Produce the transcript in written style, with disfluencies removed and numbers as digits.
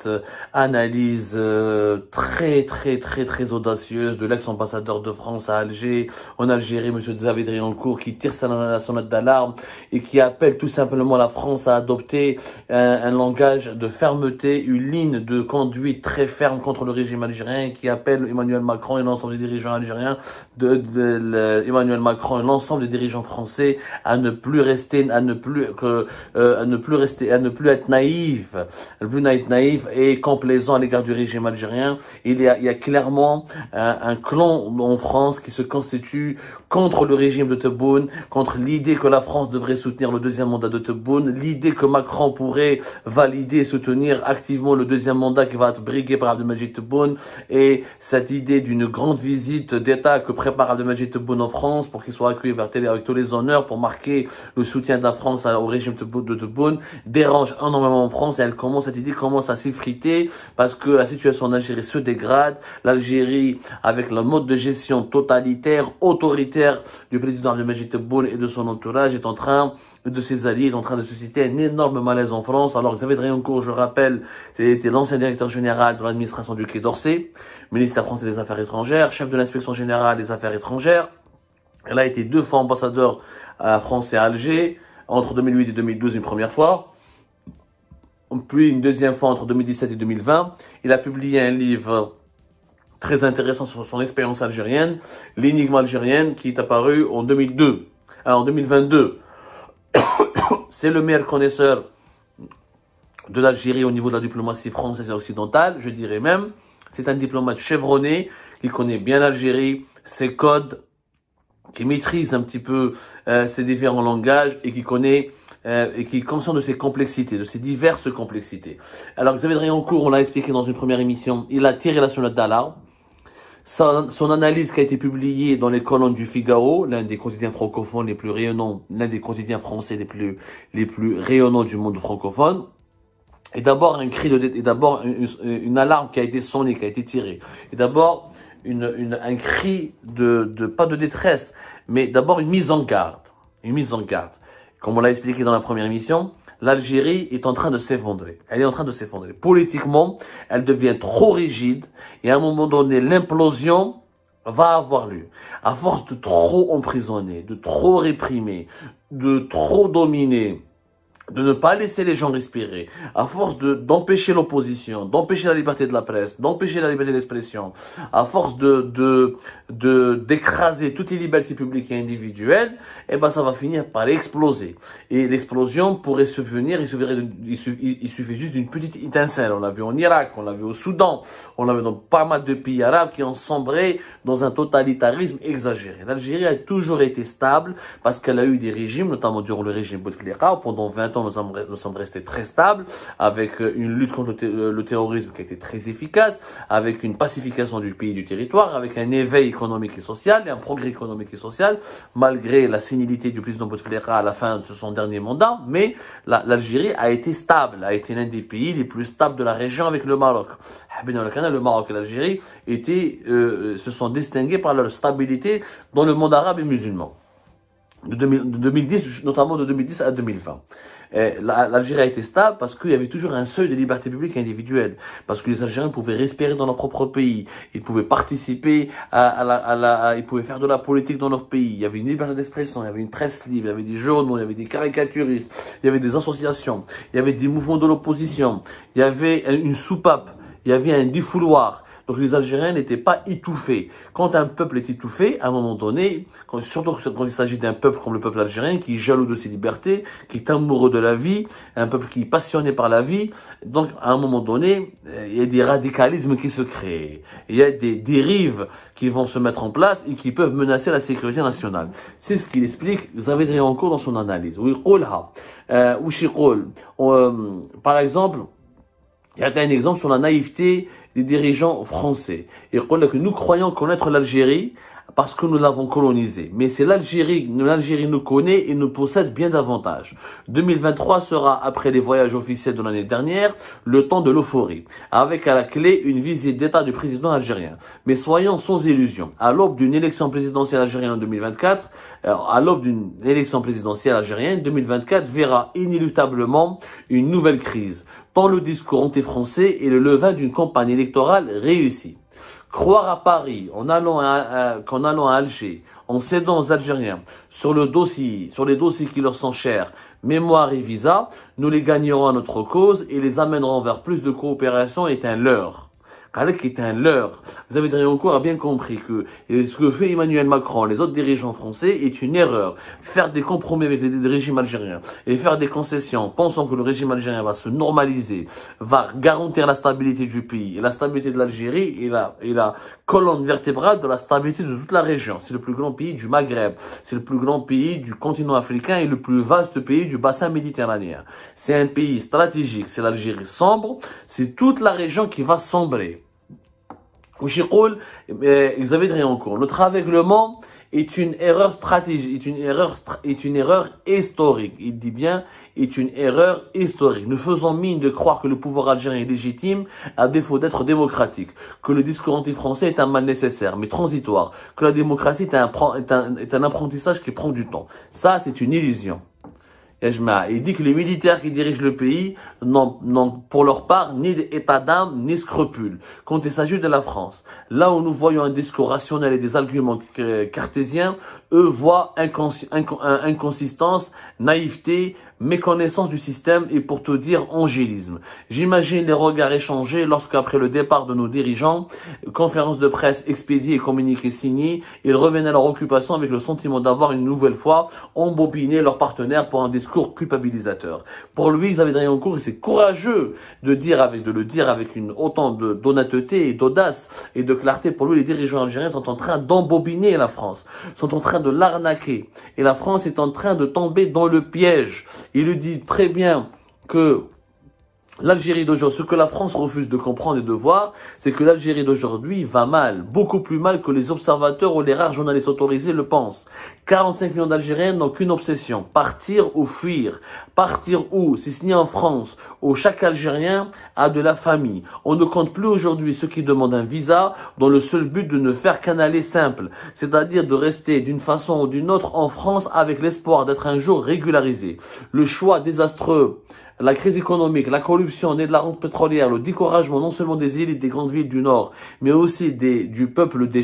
cette analyse très audacieuse de l'ex-ambassadeur de France à Alger, en Algérie, M. Xavier Driancourt, qui tire sa sonnette d'alarme et qui appelle tout simplement la France à adopter un langage de fermeté, une ligne de conduite très ferme contre le régime algérien, qui appelle Emmanuel Macron et l'ensemble des dirigeants algériens, Emmanuel Macron et l'ensemble des dirigeants français à ne plus être naïf et complaisant à l'égard du régime algérien. Il y a clairement un clan en France qui se constitue contre le régime de Tebboune, contre l'idée que la France devrait soutenir le deuxième mandat de Tebboune, l'idée que Macron pourrait valider et soutenir activement le deuxième mandat qui va être brigué par Abdelmadjid Tebboune, et cette idée d'une grande visite d'État que prépare Abdelmadjid Tebboune en France pour qu'il soit accueilli avec tous les honneurs pour marquer le soutien de la France au régime de Tebboune dérange énormément en France, et cette idée commence à s'effriter parce que la situation en Algérie se dégrade. L'Algérie, avec le mode de gestion totalitaire, autoritaire du président Abdelmadjid Tebboune et de son entourage, est en train de ses alliés, est en train de susciter un énorme malaise en France. Alors Xavier Driancourt, je rappelle, c'était l'ancien directeur général de l'administration du Quai d'Orsay, ministère français des Affaires étrangères, chef de l'inspection générale des Affaires étrangères. Elle a été 2 fois ambassadeur français à Alger, entre 2008 et 2012 une première fois, puis une deuxième fois entre 2017 et 2020. Il a publié un livre très intéressant sur son expérience algérienne, L'énigme algérienne, qui est apparu en 2022. C'est le meilleur connaisseur de l'Algérie au niveau de la diplomatie française et occidentale, je dirais même. C'est un diplomate chevronné qui connaît bien l'Algérie, ses codes, qui maîtrise un petit peu ses différents langages et qui connaît et qui est conscient de ses complexités, de ses diverses complexités. Alors Xavier Driancourt, on l'a expliqué dans une première émission, il a tiré la sonnette d'alarme. Son analyse qui a été publiée dans les colonnes du Figaro, l'un des quotidiens francophones les plus rayonnants, l'un des quotidiens français les plus rayonnants du monde francophone, est d'abord une alarme qui a été sonnée, qui a été tirée. Et d'abord un cri pas de détresse, mais d'abord une mise en garde. Une mise en garde. Comme on l'a expliqué dans la première émission, l'Algérie est en train de s'effondrer. Elle est en train de s'effondrer. Politiquement, elle devient trop rigide et à un moment donné, l'implosion va avoir lieu. À force de trop emprisonner, de trop réprimer, de trop dominer, de ne pas laisser les gens respirer, à force d'empêcher l'opposition, d'empêcher la liberté de la presse, d'empêcher la liberté d'expression, à force d'écraser toutes les libertés publiques et individuelles, eh ben ça va finir par exploser. Et l'explosion pourrait subvenir, il suffit juste d'une petite étincelle. On l'a vu en Irak, on l'a vu au Soudan, on l'a vu dans pas mal de pays arabes qui ont sombré dans un totalitarisme exagéré. L'Algérie a toujours été stable parce qu'elle a eu des régimes, notamment durant le régime Bouteflika, pendant 20 ans, nous sommes restés très stables, avec une lutte contre le terrorisme qui a été très efficace, avec une pacification du pays, du territoire, avec un éveil économique et social, et un progrès économique et social, malgré la sénilité du président Bouteflika à la fin de son dernier mandat. Mais l'Algérie a été stable, a été l'un des pays les plus stables de la région avec le Maroc. Le Maroc et l'Algérie se sont distingués par leur stabilité dans le monde arabe et musulman. De 2010, notamment de 2010 à 2020. L'Algérie a été stable parce qu'il y avait toujours un seuil de liberté publique individuelle, parce que les Algériens pouvaient respirer dans leur propre pays, ils pouvaient participer ils pouvaient faire de la politique dans leur pays, il y avait une liberté d'expression, il y avait une presse libre, il y avait des journaux, il y avait des caricaturistes, il y avait des associations, il y avait des mouvements de l'opposition, il y avait une soupape, il y avait un défouloir. Donc les Algériens n'étaient pas étouffés. Quand un peuple est étouffé, à un moment donné, surtout quand il s'agit d'un peuple comme le peuple algérien, qui est jaloux de ses libertés, qui est amoureux de la vie, un peuple qui est passionné par la vie, donc à un moment donné, il y a des radicalismes qui se créent. Il y a des dérives qui vont se mettre en place et qui peuvent menacer la sécurité nationale. C'est ce qu'il explique Xavier Driancourt dans son analyse. Par exemple, il y a un exemple sur la naïveté des dirigeants français. Et que nous croyons connaître l'Algérie parce que nous l'avons colonisée. Mais c'est l'Algérie nous connaît et nous possède bien davantage. 2023 sera, après les voyages officiels de l'année dernière, le temps de l'euphorie, avec à la clé une visite d'État du président algérien. Mais soyons sans illusion, à l'aube d'une élection présidentielle algérienne en 2024, 2024 verra inéluctablement une nouvelle crise. tant le discours anti-français est le levain d'une campagne électorale réussie. Croire à Paris, qu'en allant à Alger, en cédant aux Algériens sur les dossiers qui leur sont chers, mémoire et visa, nous les gagnerons à notre cause et les amènerons vers plus de coopération est un leurre. Est un leurre. Vous avez encore bien compris que ce que fait Emmanuel Macron, les autres dirigeants français, est une erreur. Faire des compromis avec les régimes algériens et faire des concessions, pensant que le régime algérien va se normaliser, va garantir la stabilité du pays et la stabilité de l'Algérie et la colonne vertébrale de la stabilité de toute la région. C'est le plus grand pays du Maghreb, c'est le plus grand pays du continent africain et le plus vaste pays du bassin méditerranéen. C'est un pays stratégique, c'est l'Algérie sombre, c'est toute la région qui va sombrer. Xavier Driancourt, notre aveuglement est une erreur stratégique, est une erreur historique. Il dit bien, est une erreur historique. Nous faisons mine de croire que le pouvoir algérien est légitime, à défaut d'être démocratique, que le discours anti-français est un mal nécessaire, mais transitoire, que la démocratie est un apprentissage qui prend du temps. Ça, c'est une illusion. Il dit que les militaires qui dirigent le pays n'ont pour leur part ni état d'âme ni scrupules. Quand il s'agit de la France, là où nous voyons un discours rationnel et des arguments cartésiens, eux voient inconsistance, naïveté, méconnaissance du système et pour tout dire angélisme. J'imagine les regards échangés lorsqu'après le départ de nos dirigeants, conférences de presse expédiées et communiqués signés, ils revenaient à leur occupation avec le sentiment d'avoir une nouvelle fois embobiné leur partenaire pour un discours culpabilisateur. Pour lui, Xavier Driancourt, c'est courageux de le dire avec autant d'honnêteté et d'audace et de clarté. Pour lui, les dirigeants algériens sont en train d'embobiner la France, sont en train de l'arnaquer. Et la France est en train de tomber dans le piège. Il lui dit très bien que l'Algérie d'aujourd'hui, ce que la France refuse de comprendre et de voir, c'est que l'Algérie d'aujourd'hui va mal, beaucoup plus mal que les observateurs ou les rares journalistes autorisés le pensent. 45 millions d'Algériens n'ont qu'une obsession, partir ou fuir. Partir où? Si signé en France, où chaque Algérien a de la famille. On ne compte plus aujourd'hui ceux qui demandent un visa dans le seul but de ne faire qu'un aller simple, c'est-à-dire de rester d'une façon ou d'une autre en France avec l'espoir d'être un jour régularisé. Le choix désastreux, la crise économique, la corruption née de la rente pétrolière, le découragement non seulement des élites des grandes villes du Nord, mais aussi du peuple des